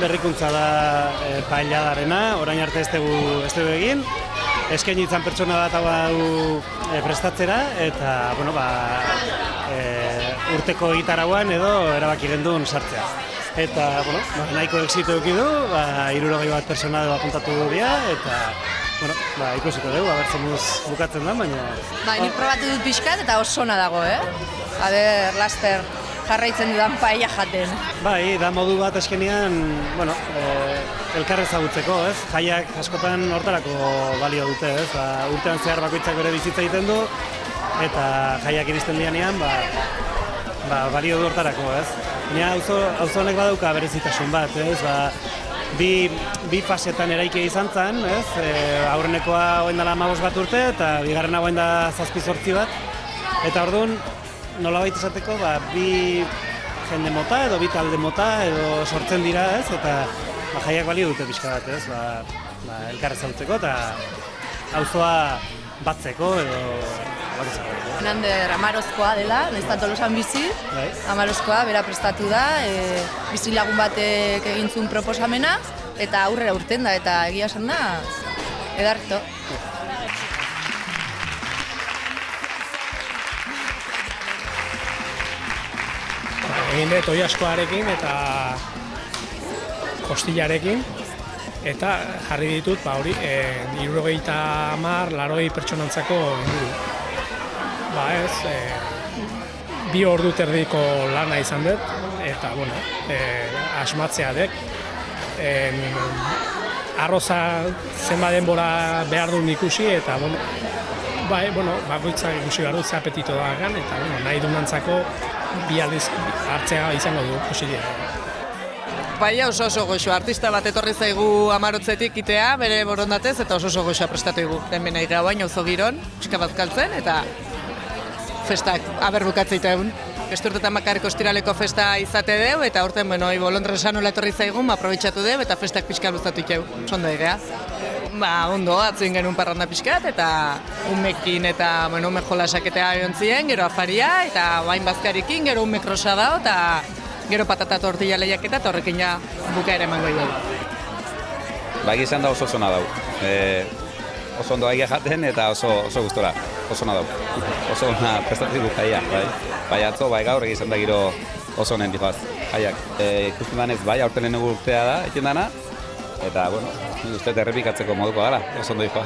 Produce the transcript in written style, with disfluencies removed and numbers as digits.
berrikuntza da pailadarena, orain arte ez dugu egin. Eskaini izan pertsona bat hau prestatzera, eta urteko egitarauan edo erabaki gendun sartzea. Eta nahiko exitu eduki du, 60 bat pertsona apuntatu dira, eta ikusiko dugu, abertzen bukatzen da, baina... Nik probatu dut pixkat eta oso ona dago, Aber, laster jarraitzen dudan paella jaten. Bai, da modu bat eskenean, elkar ezagutzeko, jaiak askotan hortarako balio dute, urtean zehar bakoitzak bere bizitza egiten du, eta jaiak iristen dianean, balio du hortarako, Baina auzo honek badauka berezitasun bat, bi fasetan eraikia izan zen, aurrenekoa orain dela 15 bat urte, eta bigarrena orain da 7-8 bat, eta orduan, nolabait esateko, bi jende mota edo bi talde mota edo sortzen dira, eta jaiak balio dute pixka bat, elkar ezagutzeko eta auzoa batzeko edo Nander Amarozkoa dela, nahiz eta Tolosan bizi, Amarozkoa bera prestatu da, bizilagun batek egin zuen proposamena, eta aurrera urten da, eta egia esan da, edarto. Egin dut oilaskoarekin eta kostillarekin, eta jarri ditut, 70, 80 pertsonantzako inguru. Bi ordu terdiko lana izan dut, eta, asmatzea dek. Arroza zenbat denbora behar duen ikusi, eta, bakoitzak ikusi behar dut ze apetito da gan, eta, nahi dunantzako bi aldiz hartzea izango du posilia. Paella oso goxoa, artista bat etorri zaigu Amarotzetik itea, bere borondatez, eta oso goxoa prestatu egu. Hemen aiga baina auzo giron, pixka bat kaltzen, eta festak aberbukatzea egun. Esturtetan bakarrik ostiraleko festa izate deu, eta aurten, bolondresan nola etorri zaigun, aprobetxatu deu, eta festak pixka luzatu ikeu. Sondo egea. Ondo, atzuen genuen parranda pixkat, eta umekin eta ume jolasaketea egon ziren, gero afaria, eta bain bazkarekin, gero umek rosa dao, eta gero patata tortilla lehiaketa, eta horrekin ja bukaera emango dugu. Izan da oso zona dau. Oso ondo egia jaten eta oso gustora. Oso ona dau. Oso ona prestatzen dut jaia, bai atzo, bai gaur egizan da giro oso honen dihoaz, jaiak. Ikusten danez, aurten lehenengo urtea da, egiten dana, eta, nik uste errepikatzeko moduko dara, oso ondo dihoa.